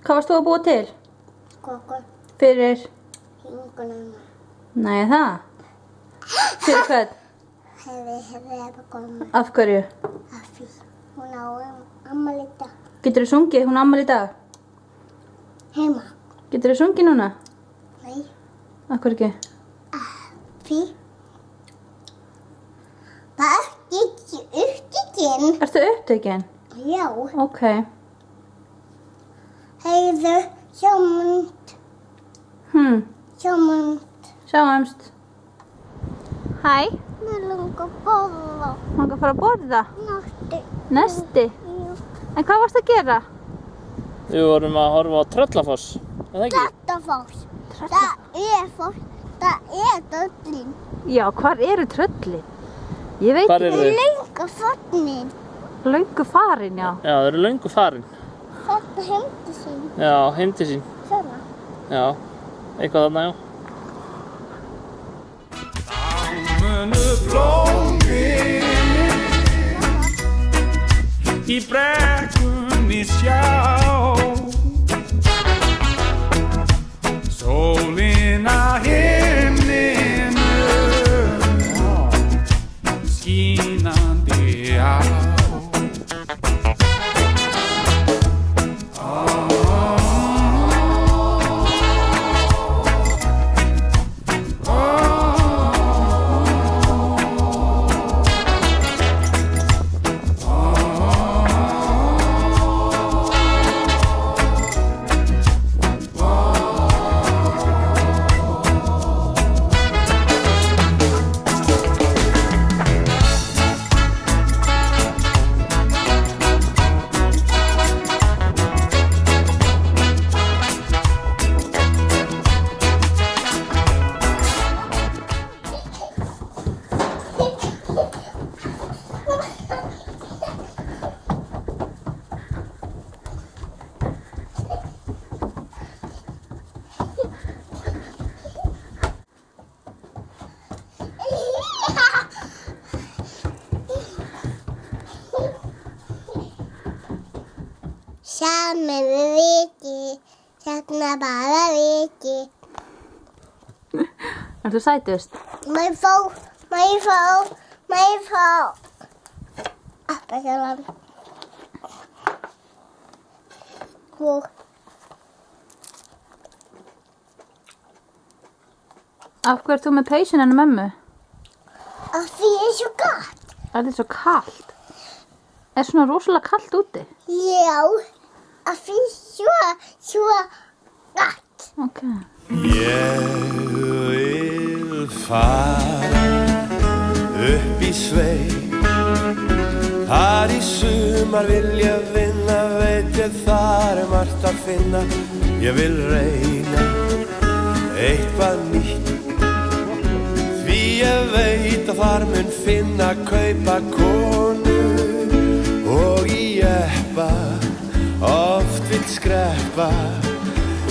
Hvað varst þú að búa til? Kökur. Fyrir? Vinkonuna. Nei, það? Fyrir hvern? Hefði komið. Af hverju? Af því. Hún á afmæli í dag. Geturðu sungið? Hún á afmæli í dag. Heima. Geturðu sungið núna? Nei. Af hverju ekki? Því. Það er ekki upptekinn. Ertu upptekinn? Já. Ok. Heiðu, sjáumst. Sjáumst. Sjáumst. Hæ. Mér langar að borða. Langar að fara að borða? Nesti. Nesti? Já. En hvað varst að gera? Við vorum að horfa á Tröllafoss, er það ekki? Tröllafoss. Það er foss. Það er tröllin. Já, hvar eru tröllin? Ég veit Hvar eru þau? Löngu farin. Löngu farin, já. Já, þau eru löngu farin. Þetta heimti sín. Já, heim til sín. Svona. Já, eitthvað þarna, já. Munu blómið í brekkunni sjá sólina himninu skínandi á. Saman við viki, hérna bara viki. Ertu sætust? Má ég fá. Appelsínuland. Og Af hverju ert þú með peysun hennar mömmu? af því er svo gott. Það er svo kalt. Er svona rosalega kalt úti? Já, af því svo gott. Ok. Ég vil fara upp í sveit. Þar í sumar vil ég vinna, veit ég þar margt að finna. Ég vil reyna eitthvað nýtt, því ég veit að þar mun finna kaupa konu og í jeppa oft vill skreppa.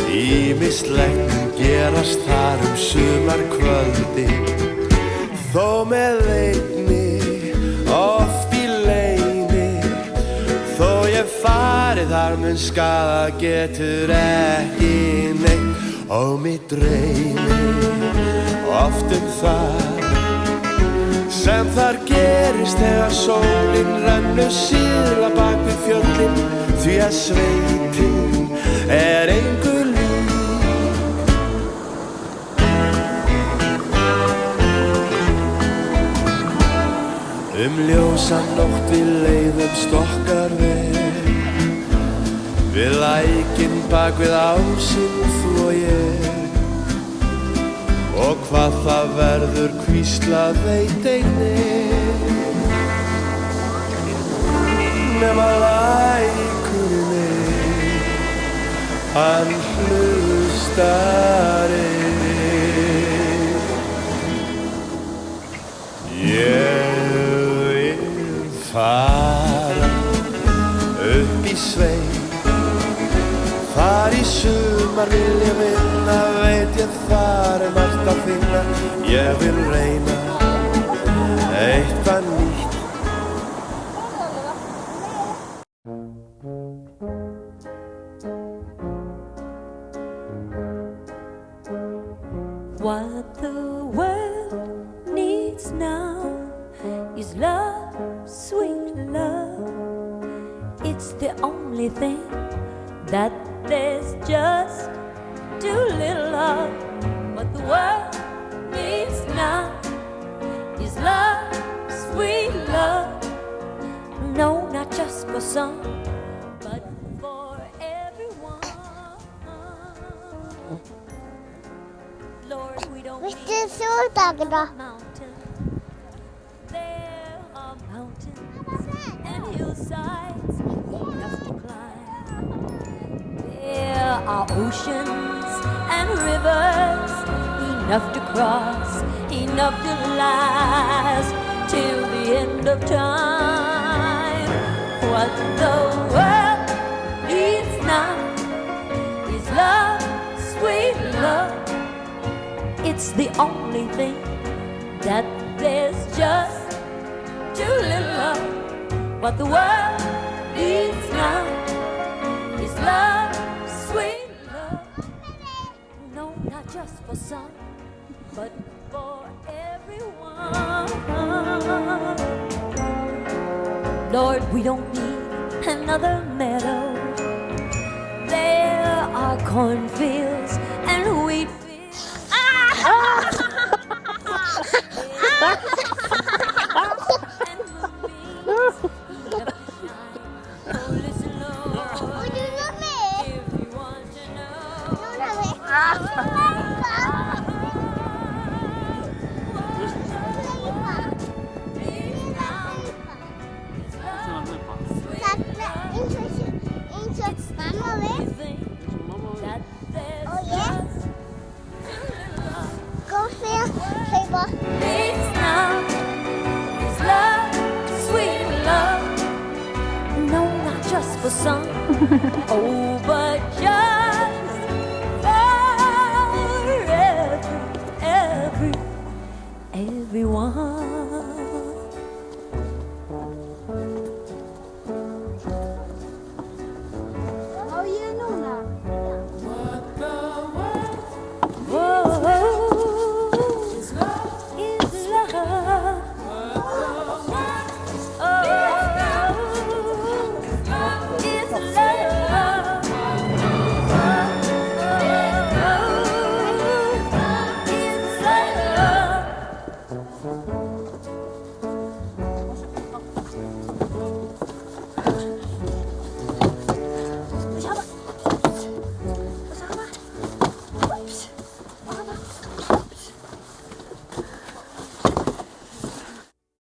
Ýmislegt gerast þar sumarkvöldi, þó með einni oft í leyni. Þó ég fari þar mun skaða getur ekki neitt. Og mig dreymir oft það sem þar gerist þegar sólin rennur síðla bak við fjöllin, því að sveitin er engu lík. Ljósa nótt við leiðumst okkar veg, við lækinn bak við ásinn þú og ég. Og hvað það verður hvíslað veit einnig, nema lækurinn hann hlustar inn. Ég vil fara upp í sveit, þar í sumar vil ég vinna, veit ég þar margt að finna. Ég vil reyna eitthvað nýtt. is love, sweet love. It's the only thing that there's just too little of. What the world needs now is love, sweet love. No, not just for some, but for everyone. Lord, we don't need Mr. Soldager. mountains. There are mountains and hillsides enough to climb. There are oceans and rivers enough to cross, enough to last till the end of time. What the world needs now is love, sweet love. It's the only thing that there's just too little of. What the world needs now is love, sweet love. No, not just for some, but for everyone. Lord, we don't need another meadow. There are cornfields and wheat fields. And moonbeams left to shine. Oh, listen, Lord, Would you love me? if you want to know. For some, oh, but just for everyone.